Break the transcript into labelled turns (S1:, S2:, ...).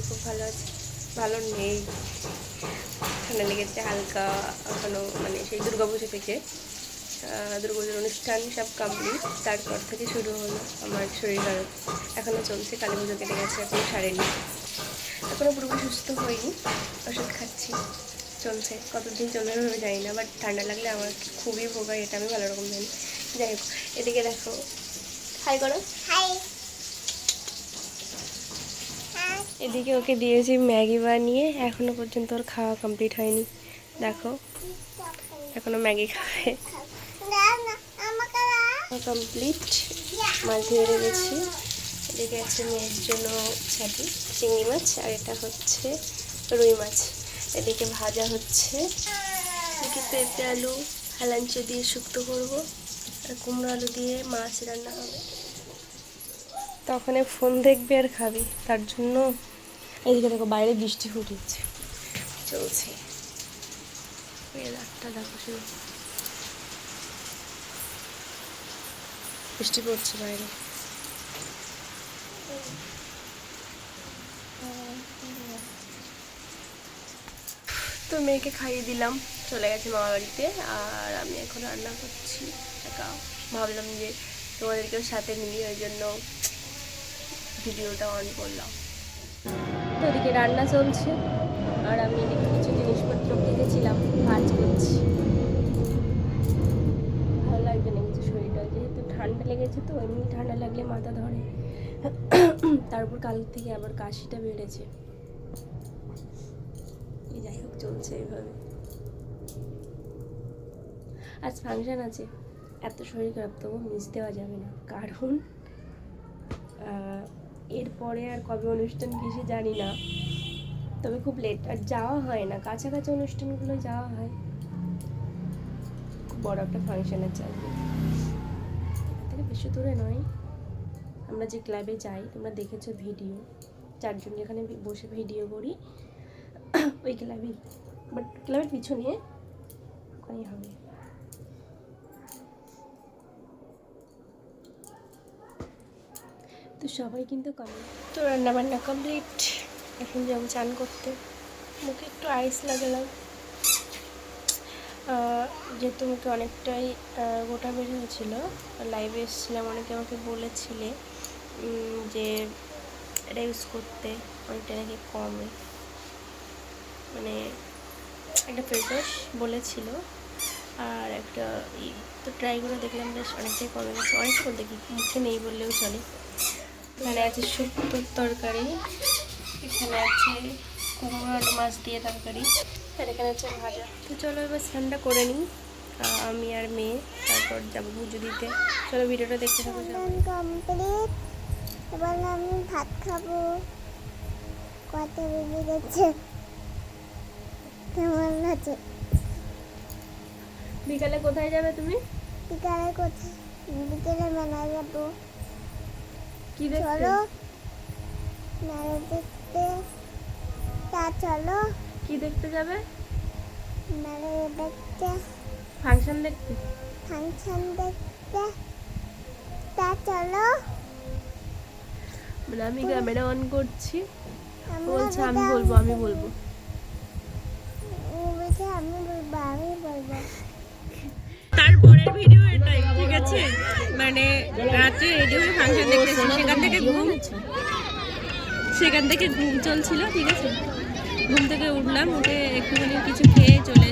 S1: খুব ভালো আছি। ভালো নেই, ঠান্ডা লেগেছে হালকা এখনও, মানে সেই দুর্গাপুজো থেকে দুর্গাপুজোর অনুষ্ঠান সব কমপ্লিট, তারপর থেকে শুরু হলো আমার শরীর খারাপ। এখনও চলছে, কালী পুজো কেটে গেছে, এখনও সারেনি, এখনও পুরোপুরি সুস্থ হয়নি, ওষুধ খাচ্ছি, চলছে। কতদিন চলবে আমি জানি না, বাট ঠান্ডা লাগলে আমার খুবই ভোগ হয়, এটা আমি ভালো রকম জানি। যাই হোক, এদিকে দেখো, হাই করো, হাই। এদিকে ওকে দিয়েছি ম্যাগি বানিয়ে, এখনো পর্যন্ত ওর খাওয়া কমপ্লিট হয়নি। দেখো এখনো ম্যাগি খাবে। কমপ্লিট, মাছ ধরে রেখেছি। এদিকে একটা মেয়ের জন্য ছাটি চিংড়ি মাছ, আর এটা হচ্ছে রুই মাছ। এদিকে ভাজা হচ্ছে, এদিকে পেঁপে আলু হেলাঞ্চো দিয়ে শুক্তো করবো, আর কুমড়ো আলু দিয়ে মাছ রান্না হবে। তখন ফোন দেখবে আর খাবি, তার জন্য এদিকে দেখো বাইরে বৃষ্টি ফুটেছে, চলছে। ওয়েদারটা দেখো, শুধু বৃষ্টি পড়ছে বাইরে। তো মেয়েকে খাইয়ে দিলাম, চলে গেছে মামা বাড়িতে, আর আমি এখন রান্না করছি একা। ভাবলাম যে তোমাদেরকেও সাথে নিই, ওই জন্য ভিডিওটা অন করলাম। তো ওদিকে রান্না চলছে, আর আমি এদিকে কিছু জিনিসপত্র কেটেছিলাম, ভাজ করছি। ভালো লাগবে না কিছু, শরীরটা যেহেতু ঠান্ডা লেগেছে, তো এমনি ঠান্ডা লাগলে মাথা ধরে, তারপর কাল থেকে আবার কাশিটা বেড়েছে। যাই হোক, চলছে এইভাবে। আজ ফাংশান আছে, এত শরীর খারাপ তবু মিস দেওয়া যাবে না, কারণ এরপরে আর কবে অনুষ্ঠান কিছু জানি না, তবে খুব লেট আর যাওয়া হয় না, কাছাকাছি অনুষ্ঠানগুলো যাওয়া হয়। খুব বড় একটা ফাংশন আছে আজকে, এখান থেকে বেশি দূরে নয়, আমরা যে ক্লাবে যাই, তোমরা দেখেছো ভিডিও, 4 জন যেখানে বসে ভিডিও করি, ওই ক্লাবেই, বাট ক্লাবের পিছনে ওখানেই হবে। তো সবাই কিন্তু কমে। তো রান্নাবান্না কমপ্লিট, এখন যাবো চান করতে। মুখে একটু আইস লাগালাম, যেহেতু মুখে অনেকটাই গোটা বের হয়েছিলো। লাইভে এসেছিলাম, অনেকে আমাকে বলেছিলে যে এটা ইউজ করতে, অনেকটা নাকি কমে, মানে একটা ফেস ওয়াশ বলেছিল, আর একটা তো ট্রাই করে দেখলাম, বেশ অনেকটাই কমে গেছে। অনেকটা বলতে কি, মুখে নেই বললেও চলে। এখানে আছে শুক্তোর তরকারি, এখানে আছে কুমড়ো আলু মাছ দিয়ে তরকারি, আর এখানে আছে ভাজা। তো চলো এবার স্নানটা করে নিই আমি আর মেয়ে, তারপর যাবো পুজো দিতে। চলো ভিডিওটা দেখতে থাকো।
S2: কমপ্লিট, এবার আমি ভাত খাবো। কত বেজে গেছে, কেমন আছে?
S1: বিকালে কোথায় যাবে তুমি?
S2: বিকালে কোথায়? বিকেলে মেলায় যাবো।
S1: কি দেখতে?
S2: চলো মেলা দেখতে। তা চলো।
S1: কি দেখতে যাবে?
S2: মেলা দেখতে।
S1: ফাংশন দেখতে?
S2: ফাংশন দেখতে। তা চলো।
S1: মানে আমি ক্যামেরা অন করছি,
S2: আমি
S1: বলছে আমি বলবো।
S2: আমি বলবো, আমি বলবো।
S1: তারপরের ভিডিও এটাই, ঠিক আছে? মানে রাত্রে রেডি হয়ে ফাংশন দেখতেছি, সেখান থেকে ঘুম চলছিল, ঠিক আছে? ঘুম থেকে উঠলাম, উঠে একটুখানি কিছু খেয়ে চলে